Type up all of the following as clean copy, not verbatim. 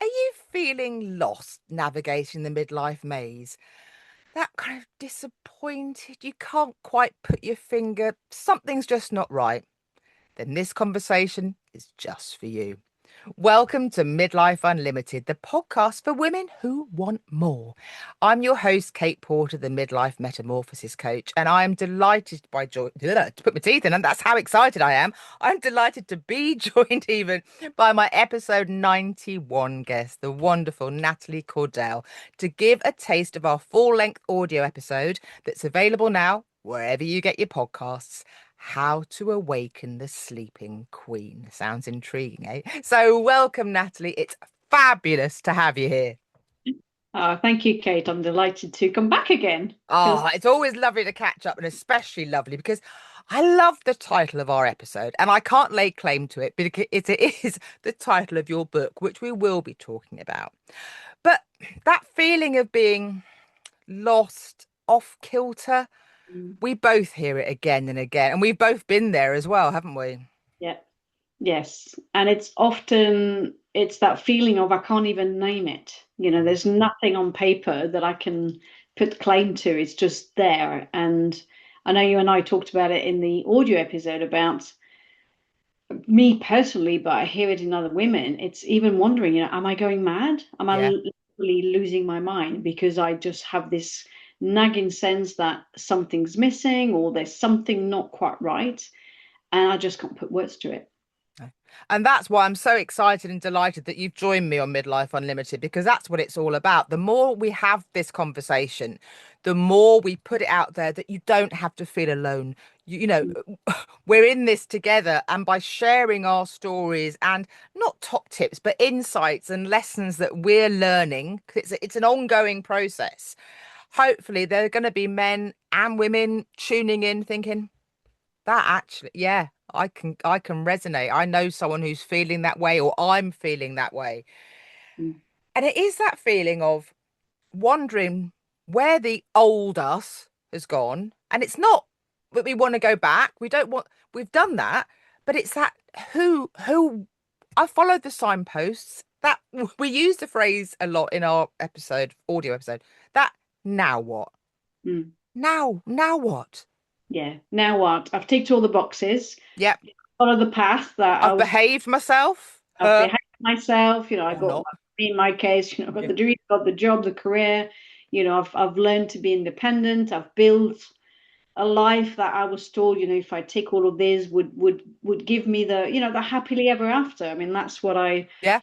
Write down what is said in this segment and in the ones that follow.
Are you feeling lost navigating the midlife maze? That kind of disappointed, you can't quite put your finger, something's just not right? Then this conversation is just for you. Welcome to Midlife Unlimited, the podcast for women who want more. I'm your host, Kate Porter, the Midlife Metamorphosis Coach, and I am delighted to put my teeth in, and that's how excited I am. I'm delighted to be joined even by my episode 91 guest, the wonderful Nathalie Cordell, to give a taste of our full-length audio episode that's available now wherever you get your podcasts. How to Awaken the Sleeping Queen. Sounds intriguing, eh? So, welcome, Nathalie. It's fabulous to have you here. Oh, thank you, Kate. I'm delighted to come back again because It's always lovely to catch up, and especially lovely because I love the title of our episode, and I can't lay claim to it because it is the title of your book, which we will be talking about. But that feeling of being lost, off kilter, we both hear it again and again, and we've both been there as well, haven't we? yeah, yes. And it's that feeling of I can't even name it. There's nothing on paper that I can put claim to. It's just there. And I know you and I talked about it in the audio episode about me personally, but I hear it in other women. It's even wondering, am I going mad? Am I Yeah. literally losing my mind because I just have this nagging sense that something's missing or there's something not quite right, and I just can't put words to it. No. And that's why I'm so excited and delighted that you've joined me on Midlife Unlimited, because that's what it's all about. The more we have this conversation, the more we put it out there that you don't have to feel alone. Mm. We're in this together. And by sharing our stories and not top tips, but insights and lessons that we're learning, 'cause it's an ongoing process. Hopefully, there are going to be men and women tuning in thinking, that actually, yeah, I can resonate. I know someone who's feeling that way, or I'm feeling that way. Mm. And it is that feeling of wondering where the old us has gone. And it's not that we want to go back. We don't want, we've done that, but it's that who I followed the signposts that we use the phrase a lot in our audio episode, that now what? Mm. Now what? Yeah. Now what? I've ticked all the boxes. Yep. Follow the path that I've behaved myself, I've her behaved myself. I or got, not. in my case, I got Yeah. the degree, got the job, the career. I've learned to be independent. I've built a life that I was told, if I take all of this would give me the happily ever after. I mean, that's what Yeah.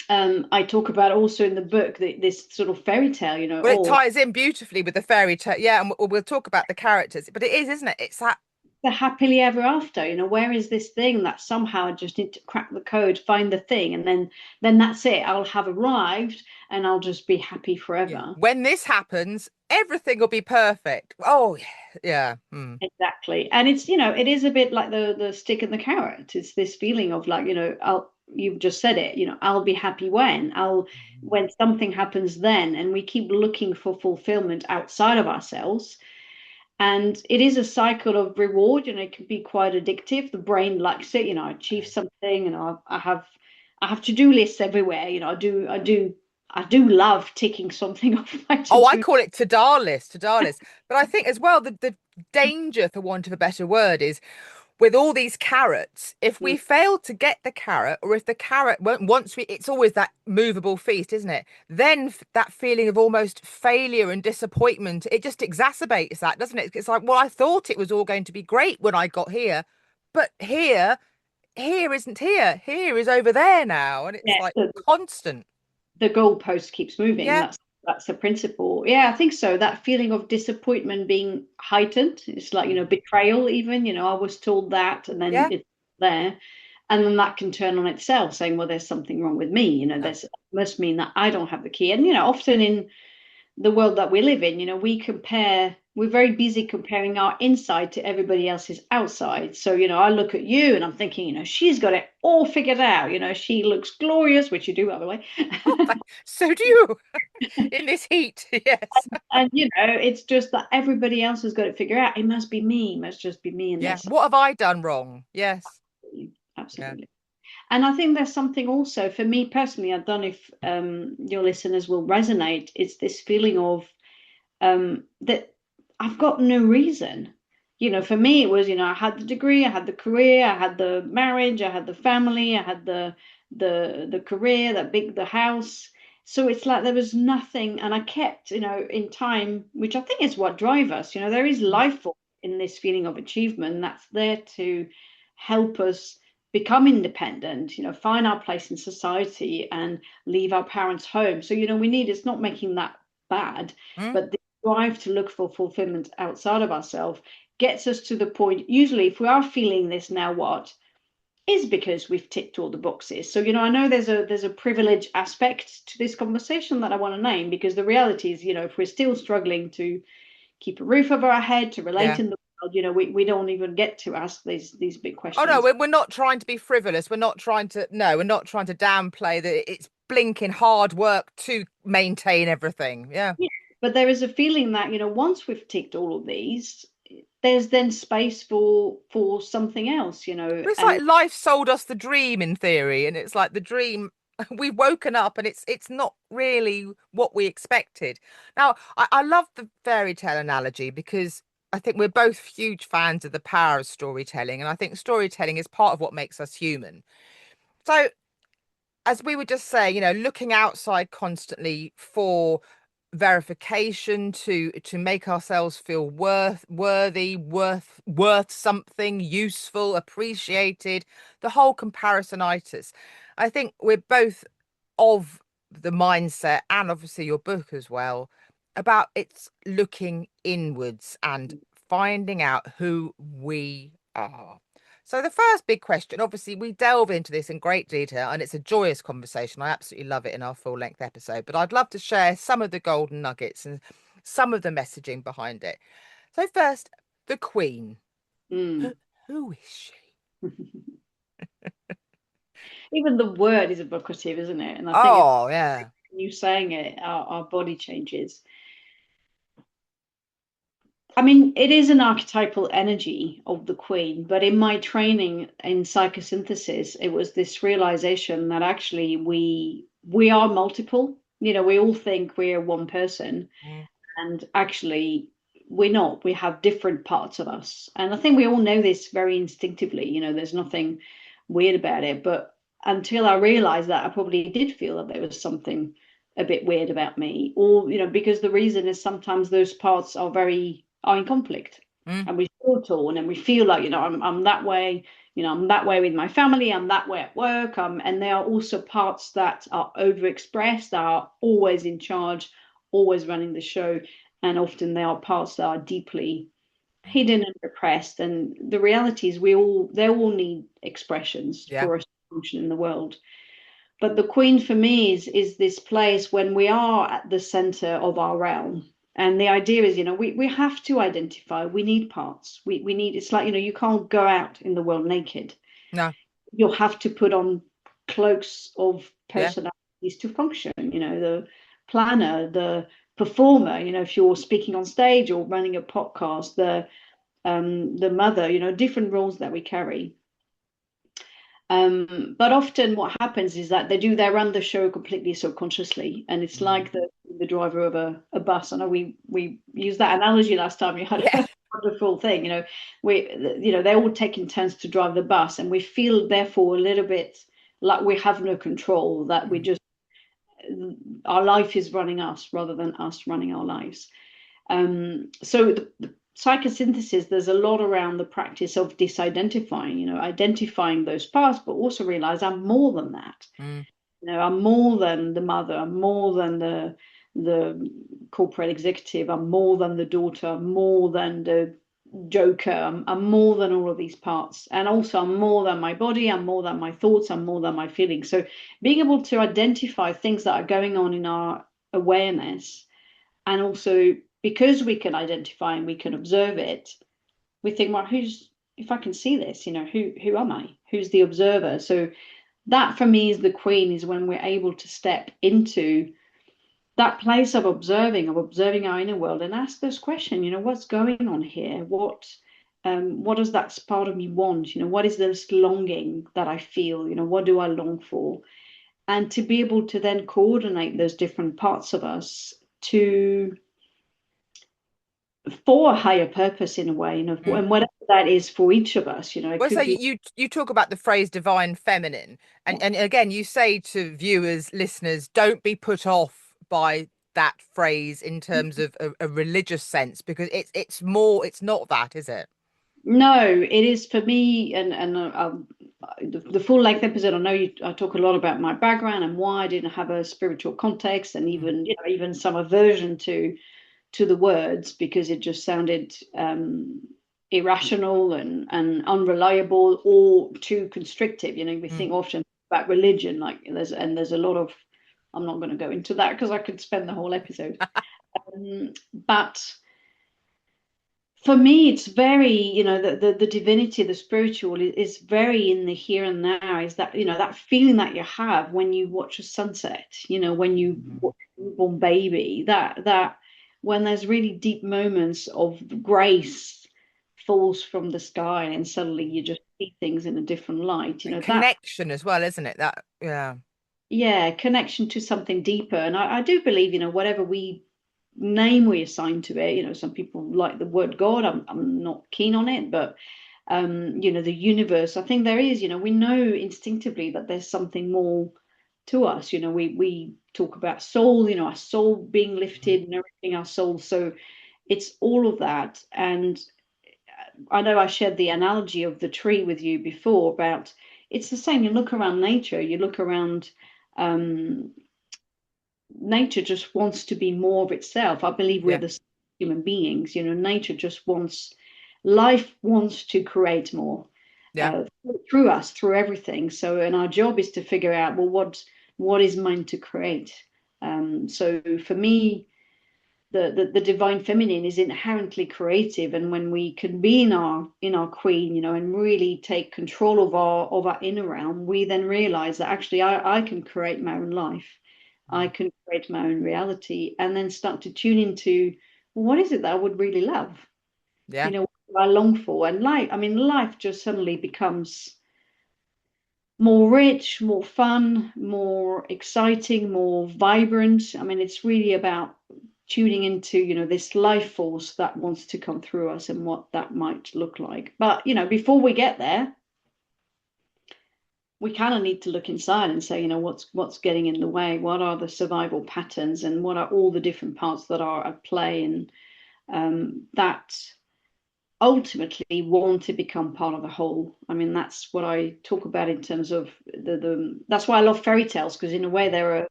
I talk about also in the book, this sort of fairy tale, Well, it ties in beautifully with the fairy tale. Yeah, and we'll talk about the characters, but it is, isn't it? It's that. the happily ever after. Where is this thing that somehow I just need to crack the code, find the thing, and then that's it. I'll have arrived and I'll just be happy Yeah. forever. When this happens, everything will be perfect. Oh, yeah. Yeah. Exactly. And it is a bit like the stick and the carrot. It's this feeling of like, you've just said it, I'll be happy when something happens then, and we keep looking for fulfillment outside of ourselves. And it is a cycle of reward, it can be quite addictive. The brain likes it, I achieve something, and I have to-do lists everywhere. I do love ticking something off my Oh, I to-do. call it to-do list, to-do list. But I think as well, the danger, for want of a better word, is with all these carrots, if we fail to get the carrot, or if the carrot won't, once we, it's always that movable feast, isn't it? Then that feeling of almost failure and disappointment, it just exacerbates that, doesn't it? It's like, well, I thought it was all going to be great when I got here, but here isn't here. Here is over there now. And it's Yeah, like constant. the goalpost keeps moving. Yeah. That's the principle. Yeah, I think so. That feeling of disappointment being heightened. It's like, betrayal even. I was told that, and then Yeah. it's there. And then that can turn on itself, saying, well, there's something wrong with me. No. There's must mean that I don't have the key. And often in the world that we live in, we're very busy comparing our inside to everybody else's outside. So, I look at you and I'm thinking, she's got it all figured out. She looks glorious, which you do, by the way. Oh, so do you in this heat. Yes. And it's just that everybody else has got it figured out. It must be me. It must just be me in Yeah. this. What have I done wrong? Yes. Absolutely. Yeah. Absolutely. And I think there's something also for me personally, I don't know if your listeners will resonate, it's this feeling of that I've got no reason. For me, it was, I had the degree, I had the career, I had the marriage, I had the family, I had the career, the house. So it's like there was nothing, and I kept, in time, which I think is what drives us. There is life force in this feeling of achievement that's there to help us become independent, find our place in society and leave our parents' home. So, we need, it's not making that bad, Mm, but the drive to look for fulfillment outside of ourselves gets us to the point. Usually, if we are feeling this now, what is because we've ticked all the boxes. So, I know there's a privilege aspect to this conversation that I want to name, because the reality is, if we're still struggling to keep a roof over our head, to relate yeah. in the world, we don't even get to ask these big Oh no, questions. we're not trying to be frivolous. We're not trying to, no, we're not trying to downplay that it's blinking hard work to maintain everything. Yeah. Yeah. But there is a feeling that, once we've ticked all of these, there's then space for something else, But it's and like life sold us the dream in theory, and it's like the dream we've woken up and it's not really what we expected. Now, I love the fairy tale analogy because I think we're both huge fans of the power of storytelling, and I think storytelling is part of what makes us human. So as we were just saying, looking outside constantly for verification to make ourselves feel worth something, useful, appreciated, the whole comparisonitis. I think we're both of the mindset, and obviously your book as well, about it's looking inwards and finding out who we are. So the first big question, obviously, we delve into this in great detail, and it's a joyous conversation. I absolutely love it in our full-length episode, but I'd love to share some of the golden nuggets and some of the messaging behind it. So first, the Queen. Who, mm. who is she? Even the word is evocative, isn't it? And I think Oh, yeah. you saying it, our body changes. I mean, it is an archetypal energy of the queen, but in my training in psychosynthesis, it was this realization that actually we are multiple. We all think we're one person, Mm, and actually we're not. We have different parts of us, and I think we all know this very instinctively. There's nothing weird about it, but until I realized that, I probably did feel that there was something a bit weird about me, or because the reason is sometimes those parts are in conflict, mm, and we feel torn, and we feel like, I'm that way. I'm that way with my family, I'm that way at work, and there are also parts that are overexpressed, that are always in charge, always running the show, and often there are parts that are deeply mm. hidden and repressed. And the reality is they all need expressions Yeah. for us to function in the world. But the queen for me is this place when we are at the center of our realm. And the idea is, we have to identify, we need parts. We need, it's like, you can't go out in the world naked. No. You'll have to put on cloaks of Yeah. personalities to function, the planner, the performer, if you're speaking on stage or running a podcast, the mother, different roles that we carry. But often what happens is that they run the show completely subconsciously, and it's Mm. like the driver of a bus. I know we used that analogy last time. You had Yeah. a wonderful thing. They're all taking turns to drive the bus, and we feel therefore a little bit like we have no control. That we Mm. just our life is running us rather than us running our lives. So the psychosynthesis, there's a lot around the practice of disidentifying, identifying those parts, but also realize I'm more than that. Mm. I'm more than the mother, I'm more than the corporate executive, I'm more than the daughter, I'm more than the joker, I'm more than all of these parts. And also I'm more than my body, I'm more than my thoughts, I'm more than my feelings. So being able to identify things that are going on in our awareness, and also because we can identify and we can observe it, we think, well, if I can see this, who am I? Who's the observer? So that for me is the queen, is when we're able to step into that place of observing our inner world and ask this question, what's going on here? What what does that part of me want? What is this longing that I feel? What do I long for? And to be able to then coordinate those different parts of us to for a higher purpose in a way, Mm. and whatever that is for each of us, it Well, so could be. you talk about the phrase divine feminine, Yeah. and again, you say to viewers, listeners, don't be put off by that phrase in terms of a religious sense, because it's more, it's not that, is it? No, it is for me, and the full length episode. I know I talk a lot about my background and why I didn't have a spiritual context, and Mm. even some aversion to the words because it just sounded irrational and unreliable or too constrictive. We Mm. think often about religion, like there's a lot of. I'm not going to go into that because I could spend the whole episode. But for me, it's very, the divinity, the spiritual is very in the here and now. Is that, that feeling that you have when you watch a sunset, when you Mm. watch a newborn baby, that when there's really deep moments of grace falls from the sky and suddenly you just see things in a different light, And that, connection as well, isn't it? That, yeah. yeah, connection to something deeper. And I do believe, whatever name we assign to it, some people like the word God. I'm not keen on it, but the universe. I think there is, we know instinctively that there's something more to us. We talk about soul, our soul being Mm. lifted, nourishing our soul. So it's all of that. And I know I shared the analogy of the tree with you before about it's the same. You look around nature, you look around um, nature just wants to be more of itself. I believe we're Yeah. the same human beings. Nature just wants, life wants to create more Yeah. uh, through us, through everything. So, and our job is to figure out, well, what is mine to create. So for me, the divine feminine is inherently creative, and when we can be in our queen, and really take control of our inner realm, we then realize that actually I can create my own life. I Mm. can create my own reality, and then start to tune into, well, what is it that I would really love? Yeah. What do I long for? And life just suddenly becomes more rich, more fun, more exciting, more vibrant. I mean, it's really about tuning into, this life force that wants to come through us and what that might look like. But, before we get there, we kind of need to look inside and say, what's getting in the way? What are the survival patterns and what are all the different parts that are at play and that ultimately want to become part of the whole. I mean, that's what I talk about in terms of that's why I love fairy tales, because in a way they're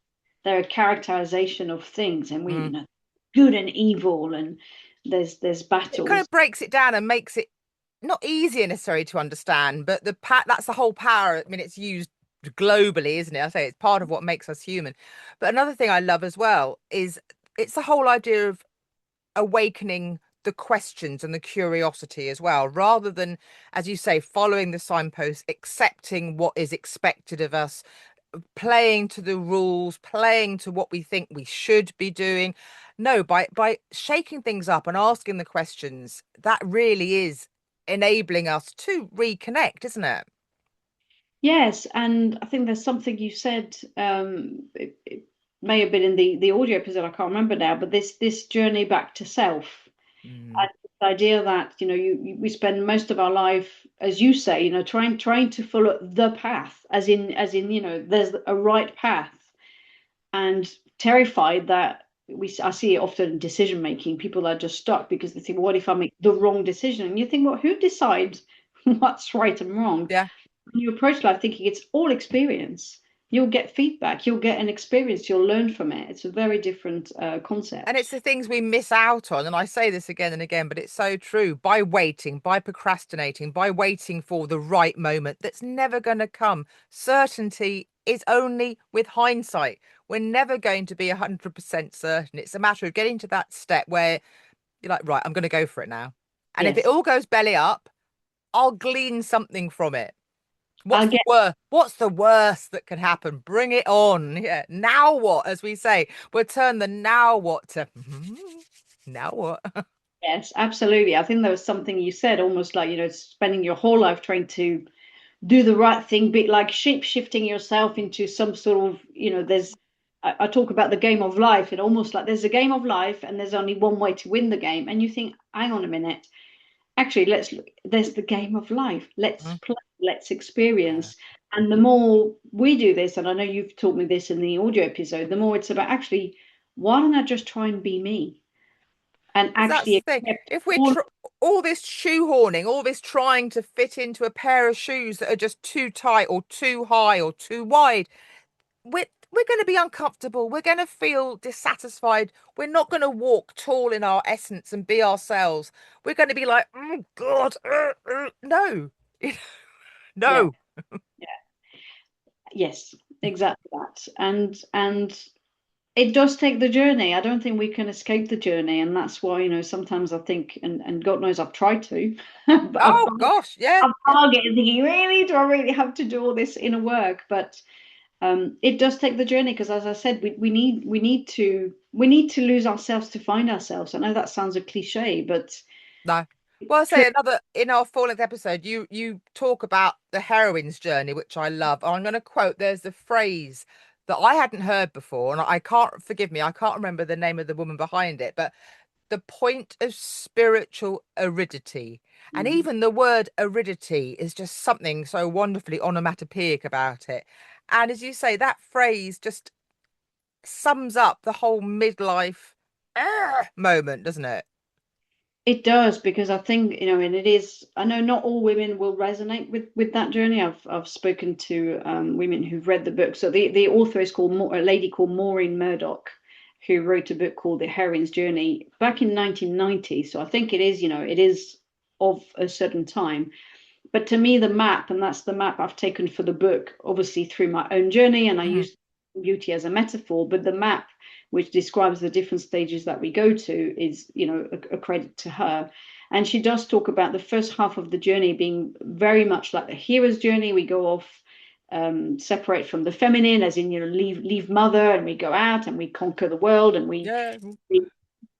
a characterization of things, and we, Mm. good and evil, and there's It kind battles. of breaks it down and makes it not easier necessarily to understand, but that's the whole power. I mean, it's used globally, isn't it? I say it's part of what makes us human. But another thing I love as well is it's the whole idea of awakening the questions and the curiosity as well, rather than, as you say, following the signposts, accepting what is expected of us, playing to the rules, playing to what we think we should be doing. No, by shaking things up and asking the questions, that really is enabling us to reconnect, isn't it? Yes, and I think there's something you said. It may have been in the audio episode. I can't remember now, but this journey back to self. Mm. And the idea that we spend most of our life, as you say, trying to follow the path, as in there's a right path, and terrified that I see it often in decision making. People are just stuck because they think, well, what if I make the wrong decision? And you think, well, who decides what's right and wrong? Yeah. When you approach life thinking it's all experience, you'll get feedback, you'll get an experience, you'll learn from it. It's a very different And concept. it's the things we miss out on. And I say this again and again, but it's so true. By waiting, by procrastinating, by waiting for the right moment that's never going to come. Certainty is only with hindsight. We're never going to be 100% certain. It's a matter of getting to that step where you're like, right, I'm going to go for it now. And if it Yes. all goes belly up, I'll glean something from it. I What's the get worst? What's the worst that can happen? Bring it on. Yeah. Now what? As we say, we'll turn the now what to now what? Yes, absolutely. I think there was something you said, almost like, spending your whole life trying to do the right thing, be like shape shifting yourself into some sort of, I talk about the game of life, and almost like there's a game of life and there's only one way to win the game. And you think, hang on a minute, actually, let's look, there's the game of life. Let's Mm. play, let's experience. And the more we do this, and I know you've taught me this in the audio episode, the more it's about actually, why don't I just try and be me and Because that's actually the thing. accept If we're all. tr all this shoehorning, all this trying to fit into a pair of shoes that are just too tight or too high or too wide, we're going to be uncomfortable. We're going to feel dissatisfied. We're not going to walk tall in our essence and be ourselves. We're going to be like, oh God, no, Yeah, no. yeah, yes, exactly that. And it does take the journey. I don't think we can escape the journey, and that's why, sometimes I think, and God knows I've tried to, but Oh gosh, yeah, I've yeah. targeted thinking, really, do I really have to do all this inner work? But it does take the journey because, as I said, we need to lose ourselves to find ourselves. I know that sounds a cliche, but No. Well, I it's true. say another in our full length episode, you talk about the heroine's journey, which I love. I'm going to quote. There's a phrase that I hadn't heard before, and I can't forgive me. I can't remember the name of the woman behind it, but the point of spiritual aridity, and Mhm. even the word aridity is just something so wonderfully onomatopoeic about it. And as you say, that phrase just sums up the whole midlife moment, doesn't it? It does because I think, and it is. I know not all women will resonate with that journey. I've spoken to women who've read the book. So the author is called a lady called Maureen Murdoch, who wrote a book called The Heroine's Journey back in 1990. So I think it is, it is of a certain time. But to me, the map, and that's the map I've taken for the book, obviously through my own journey, and I Mhm. use beauty as a metaphor, but the map, which describes the different stages that we go to, is, a credit to her. And she does talk about the first half of the journey being very much like the hero's journey. We go off, separate from the feminine, as in, leave mother, and we go out and we conquer the world, and Yeah. we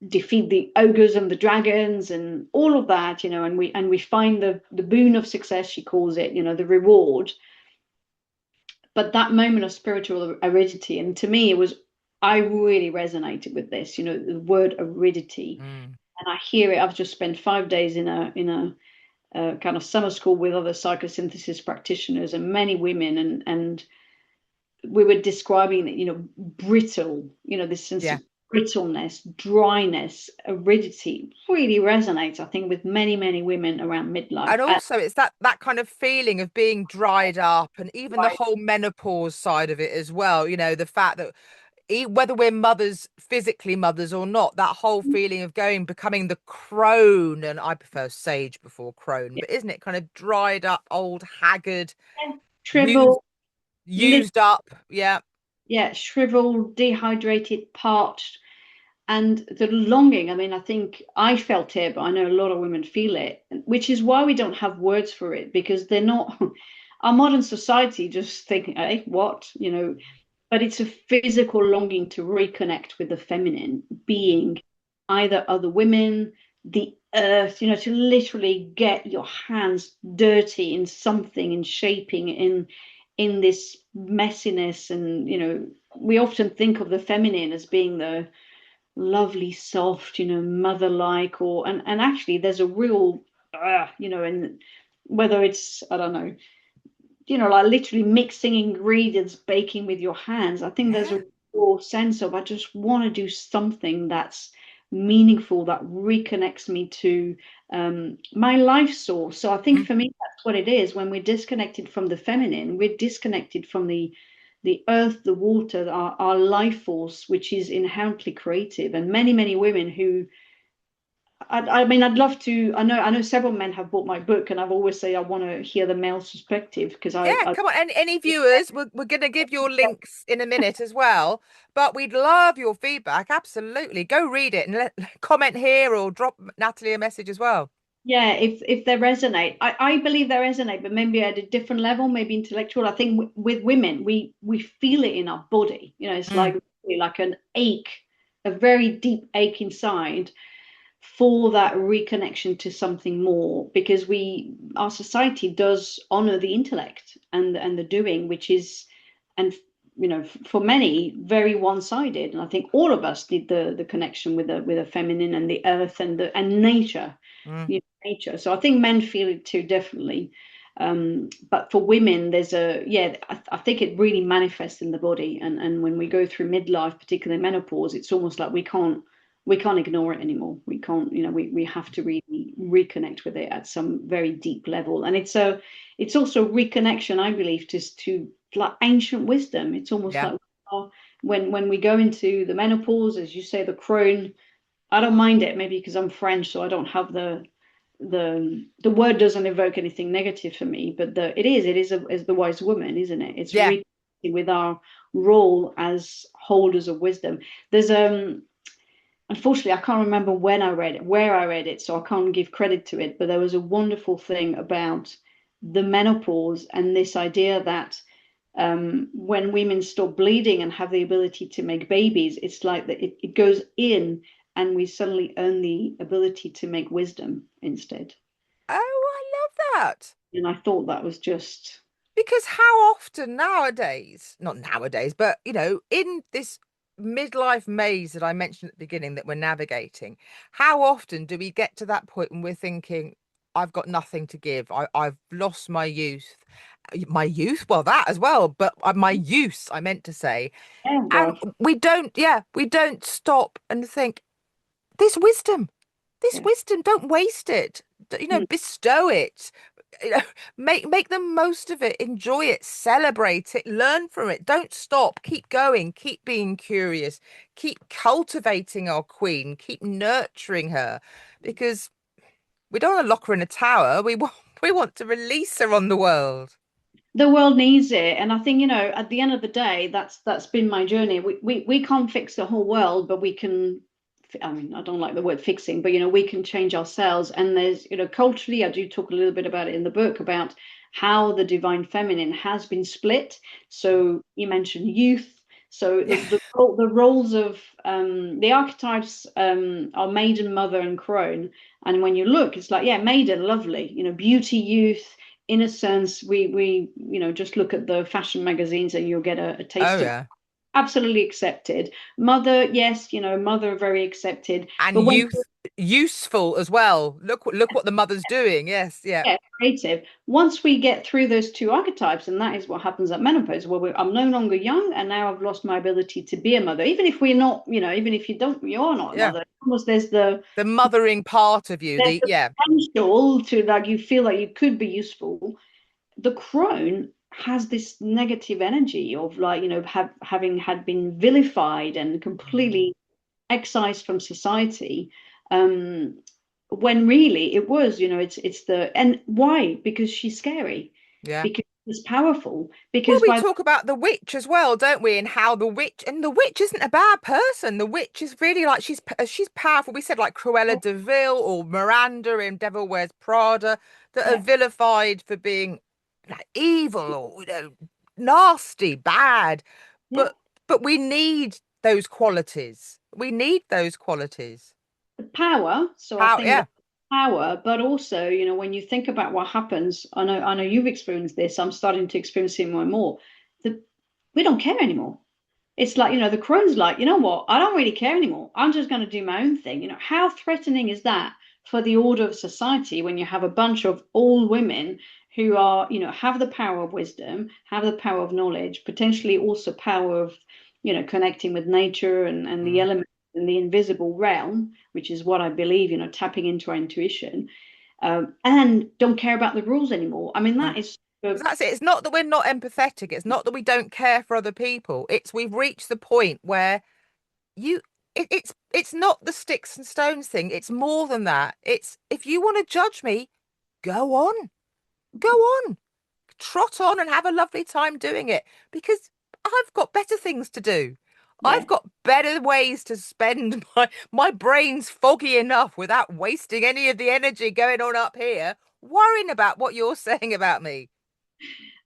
defeat the ogres and the dragons and all of that, and we find the boon of success, she calls it, the reward. But that moment of spiritual aridity, and to me it was, I really resonated with this, the word aridity. Mm. And I hear it. I've just spent 5 days in a kind of summer school with other psychosynthesis practitioners and many women, and we were describing that, brittle, this sense Yeah. of brittleness, dryness, aridity really resonates, I think, with many, many women around midlife. And also it's that kind of feeling of being dried up, and even the Right. whole menopause side of it as well, the fact that whether we're mothers, physically mothers or not, that whole feeling of becoming the crone, and I prefer sage before crone, Yeah. but isn't it kind of dried up, old, haggard, used Shriveled, used up? Yeah. yeah, shriveled, dehydrated, parched, and the longing. I mean, I think I felt it, but I know a lot of women feel it, which is why we don't have words for it, because they're not. Our modern society just think, hey, what, but it's a physical longing to reconnect with the feminine, being either other women, the earth, to literally get your hands dirty in something, in shaping, in this messiness. And we often think of the feminine as being the lovely, soft, mother-like, and actually there's a real, and whether it's, I don't know, like literally mixing ingredients, baking with your hands. I think there's Yeah. a real sense of, I just want to do something that's meaningful, that reconnects me to my life source. So I think Mm. for me, that's what it is. When we're disconnected from the feminine, we're disconnected from the earth, the water, our life force, which is inherently creative. And many, many women who, I mean, I'd love to. I know several men have bought my book, and I've always say I want to hear the male perspective because Yeah, come on. Any viewers, we're going to give your links in a minute as well, but we'd love your feedback. Absolutely. Go read it and comment here or drop Natalie a message as well. yeah, if they resonate, I believe they resonate, but maybe at a different level, maybe intellectual. I think with women, we feel it in our body. It's Mm. like an ache, a very deep ache inside. for that reconnection to something more, because our society does honor the intellect and the doing, which is, and for many, very one-sided. And I think all of us need the connection with the feminine and the earth and nature, Mm. nature. So I think men feel it too, definitely. But for women, there's I think it really manifests in the body, and when we go through midlife, particularly menopause, it's almost like we can't ignore it anymore. We can't, we have to really reconnect with it at some very deep level. And it's also reconnection, I believe, to like ancient wisdom. It's almost Yeah. like when we go into the menopause, as you say, the crone. I don't mind it, maybe because I'm French, so I don't have the word doesn't evoke anything negative for me, but is the wise woman, isn't it? It's Yeah. really with our role as holders of wisdom. There's unfortunately, I can't remember when I read it, where I read it, so I can't give credit to it. But there was a wonderful thing about the menopause and this idea that when women stop bleeding and have the ability to make babies, it's like that it goes in and we suddenly earn the ability to make wisdom instead. Oh, I love that. And I thought that was just, Because how often nowadays, not nowadays, but in this midlife maze that I mentioned at the beginning that we're navigating, how often do we get to that point when we're thinking, I've got nothing to give. I've lost my youth. My youth, well, that as well, but my use, I meant to say. oh And gosh, we don't stop and think, this wisdom, this yeah. wisdom, don't waste it. Mm. Bestow it. You know, make the most of it, enjoy it, celebrate it, learn from it. Don't stop. Keep going, keep being curious, keep cultivating our queen, keep nurturing her because we don't want to lock her in a tower. We want to release her on the world. The world needs it, and I think at the end of the day, that's been my journey. We can't fix the whole world, but we can. I mean, I don't like the word fixing, but we can change ourselves. And there's culturally, I do talk a little bit about it in the book about how the divine feminine has been split. So you mentioned youth. So Yeah. the roles of the archetypes are maiden, mother, and crone. And when you look, it's like, yeah, maiden, lovely, beauty, youth, innocence. We just look at the fashion magazines and you'll get a Oh taste of yeah. absolutely accepted. Mother, yes, mother very accepted. And But when useful as well. Look what the mother's doing. Yes, yeah. yeah, creative. Once we get through those two archetypes, and that is what happens at menopause, where I'm no longer young, and now I've lost my ability to be a mother. Even if we're not, even if you're not a Yeah. mother, almost The mothering part of you, there's the the yeah. potential to like you feel like you could be useful. The crone has this negative energy of like having had been vilified and Mm. completely excised from society, um when really it was it's the and why, because she's scary, Yeah. because she's powerful, Well, because we by talk about the witch as well, don't we? And how the witch isn't a bad person. The witch is really like she's powerful. We said like Cruella de Vil or Miranda in Devil Wears Prada that are yeah, vilified for being like evil or nasty, bad. yeah, But but we need those qualities. We need those qualities. the power. So I How? think Yeah. that power, but also when you think about what happens, I know you've experienced this, I'm starting to experience it more and more, that we don't care anymore. It's like, the crone's like, you know what? I don't really care anymore. I'm just going to do my own thing. How threatening is that for the order of society when you have a bunch of all women who are, have the power of wisdom, have the power of knowledge, potentially also power of, connecting with nature and the Mm. elements in the invisible realm, which is what I believe, tapping into our intuition, and don't care about the rules anymore. I mean, No. that is, Because that's it. It's not that we're not empathetic. It's not that we don't care for other people. It's we've reached the point where you it's not the sticks and stones thing. It's more than that. It's if you want to judge me, go on. Go on. Trot on and have a lovely time doing it because I've got better things to do. yeah. I've got better ways to spend my brain's foggy enough without wasting any of the energy going on up here worrying about what you're saying about me.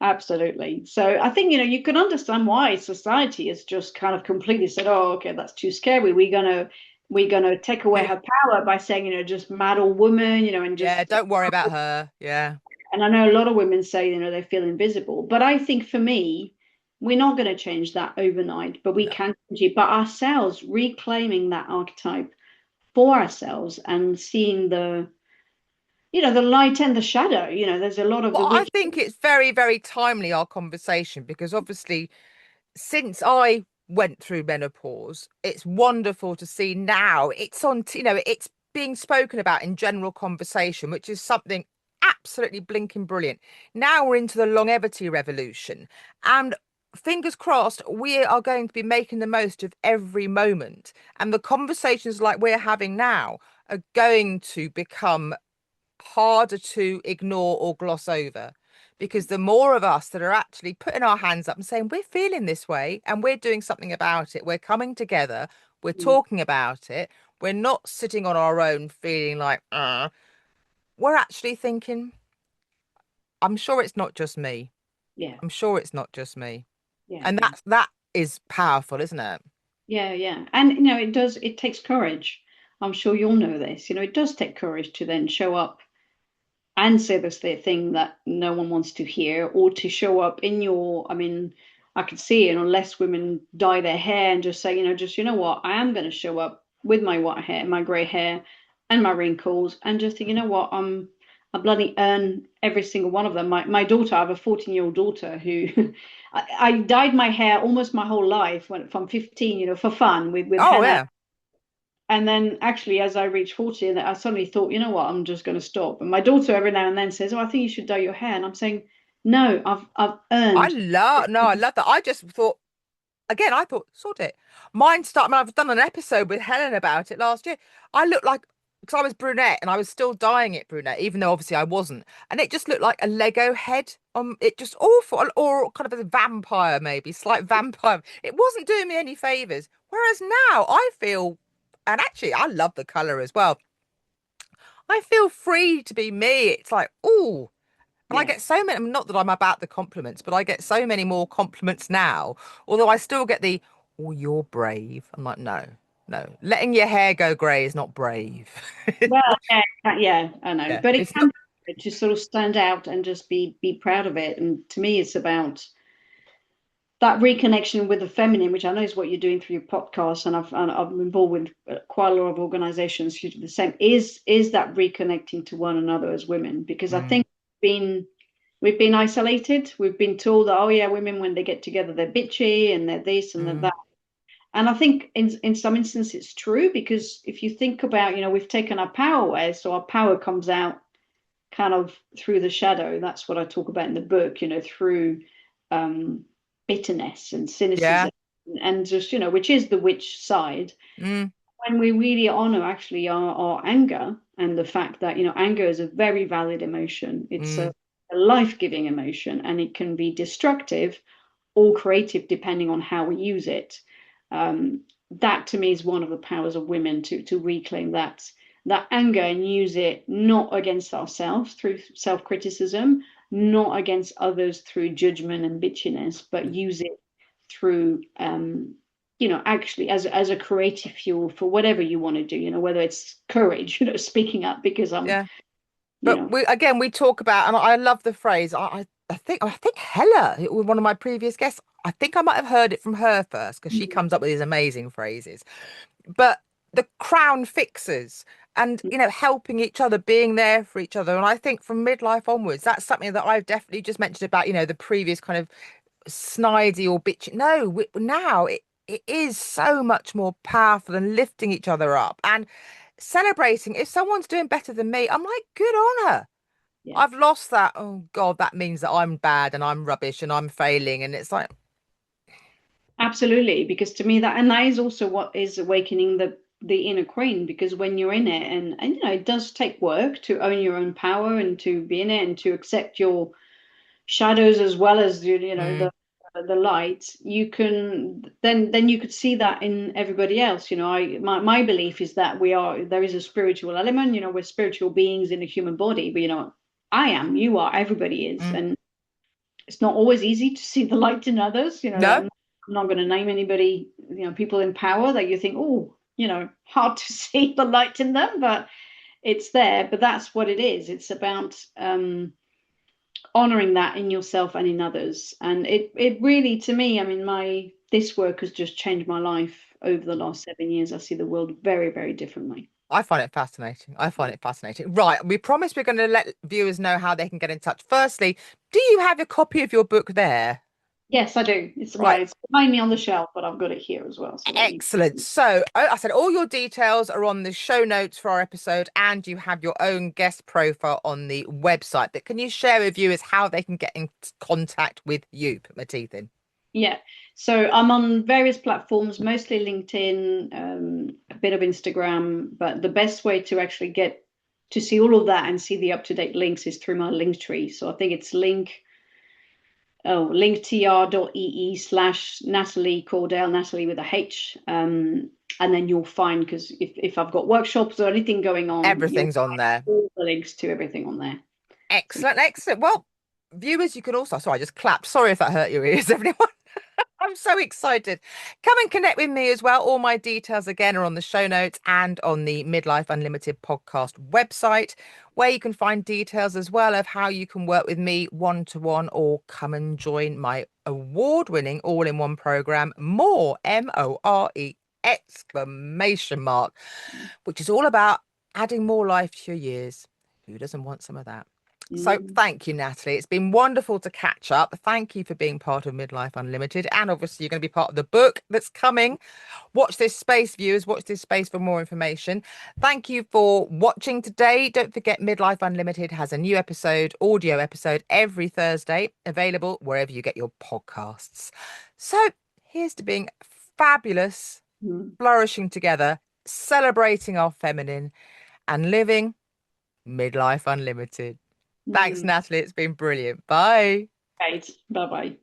Absolutely. So I think, you can understand why society has just kind of completely said, oh, okay, that's too scary. We're going to we're going to take away her power by saying, just mad old woman, and Yeah, just, don't worry about her. Yeah. and I know a lot of women say, they feel invisible. But I think for me, we're not going to change that overnight, but we No. can change it. But ourselves reclaiming that archetype for ourselves and seeing the light and the shadow. There's a lot of the Well, I wicked. think it's very, very timely, our conversation, because obviously, since I went through menopause, it's wonderful to see now it's on, it's being spoken about in general conversation, which is something absolutely blinking brilliant. Now we're into the longevity revolution, and fingers crossed, we are going to be making the most of every moment. And the conversations like we're having now are going to become harder to ignore or gloss over, because the more of us that are actually putting our hands up and saying we're feeling this way and we're doing something about it, we're coming together, we're talking about it, we're not sitting on our own feeling like we're actually thinking, I'm sure it's not just me. Yeah, I'm sure it's not just me. yeah, And yeah, that is powerful, isn't it? yeah, yeah. And it takes courage. I'm sure you'll know this. It does take courage to then show up and say this the thing that no one wants to hear, or to show up in your, I mean, I could see, less women dye their hair and just say, just, what, I am going to show up with my white hair, my gray hair, and my wrinkles, and just think, what, I bloody earn every single one of them. My daughter, I have a 14-year-old daughter who I dyed my hair almost my whole life from 15, for fun with Oh henna. yeah. And then actually, as I reached 40, I suddenly thought, you know what, I'm just going to stop. And my daughter every now and then says, oh, I think you should dye your hair. And I'm saying, no, I've earned. I love that. I just thought, again, I thought, sort it. Mine started, I mean, I've done an episode with Helen about it last year. I looked like, because I was brunette and I was still dyeing it brunette, even though obviously I wasn't. And it just looked like a Lego head. It just awful, or kind of a vampire, maybe, slight vampire. It wasn't doing me any favors. Whereas now I feel, and actually I love the color as well. I feel free to be me. It's like, oh, and I Yeah. get so many, not that I'm about the compliments, but I get so many more compliments now. Although I still get the, oh, you're brave. I'm like, no, no. Letting your hair go grey is not brave. Well, yeah, yeah, I know. Yeah, But it it's can not. be good to sort of stand out and just be proud of it. And to me, it's about that reconnection with the feminine, which I know is what you're doing through your podcast, and I'm involved with quite a lot of organizations who do the same. Is that reconnecting to one another as women? Because I Mm, think we've been isolated. We've been told that, oh yeah, women when they get together they're bitchy and they're this and they're mm, that. And I think in some instances it's true, because if you think about, we've taken our power away, so our power comes out kind of through the shadow. That's what I talk about in the book, through um, bitterness and yeah. cynicism, and just, which is the witch side. Mm, When we really honor actually our anger, and the fact that, anger is a very valid emotion. It's mm, a life-giving emotion, and it can be destructive or creative depending on how we use it. Um, that to me is one of the powers of women, to reclaim that anger and use it not against ourselves through self-criticism, not against others through judgment and bitchiness, but use it through actually as a creative fuel for whatever you want to do, whether it's courage, speaking up because I'm, yeah. you But know we talk about, and I love the phrase. I think Hella, it was one of my previous guests. I think I might have heard it from her first because she comes up with these amazing phrases. But the crown fixers, and helping each other, being there for each other. And I think from midlife onwards, that's something that I've definitely just mentioned about, the previous kind of snidey or bitchy. No, now it is so much more powerful than lifting each other up and celebrating. If someone's doing better than me, I'm like, good on her. yeah, I've lost that. Oh God, that means that I'm bad and I'm rubbish and I'm failing. And it's like, absolutely, because to me that is also what is awakening the inner queen, because when you're in it, and it does take work to own your own power and to be in it and to accept your shadows as well as mm, the light. You can then you could see that in everybody else. My belief is that there is a spiritual element. We're spiritual beings in a human body, but I am, you are, everybody is. mm. And it's not always easy to see the light in others. No, I'm not going to name anybody, people in power that you think, oh, hard to see the light in them, but it's there. But that's what it is. It's about honoring that in yourself and in others. And it really, to me, I mean, my this work has just changed my life over the last 7 years. I see the world very, very differently. I find it fascinating. I find it fascinating. Right. We promised we're going to let viewers know how they can get in touch. Firstly, do you have a copy of your book there? Yes, I do. It's Right. well, it's behind me on the shelf, but I've got it here as well, so that you Excellent. So I said all your details are on the show notes for our episode, and you have your own guest profile on the website. But can you share with viewers how they can get in contact with you, put my teeth in? Yeah. So I'm on various platforms, mostly LinkedIn, a bit of Instagram, but the best way to actually get to see all of that and see the up-to-date links is through my link tree. So I think it's linktr.ee/Nathalie Cordell, Nathalie with a H. And then you'll find, because if I've got workshops or anything going on, you'll Everything's on find there. all the links to everything on there. So Excellent, excellent. Well, viewers, you can also, sorry, I just clapped. Sorry if that hurt your ears, everyone. I'm so excited. Come and connect with me as well. All my details again are on the show notes and on the Midlife Unlimited podcast website, where you can find details as well of how you can work with me one to one or come and join my award-winning all-in-one program, More exclamation mark, which is all about adding more life to your years. Who doesn't want some of that? So mm, thank you, Nathalie. It's been wonderful to catch up. Thank you for being part of Midlife Unlimited. And obviously, you're going to be part of the book that's coming. Watch this space, viewers. Watch this space for more information. Thank you for watching today. Don't forget, Midlife Unlimited has a new episode, audio episode, every Thursday, available wherever you get your podcasts. So here's to being fabulous, mm, flourishing together, celebrating our feminine, and living Midlife Unlimited. Thanks, mm. Nathalie. It's been brilliant. Bye. Right. Bye bye.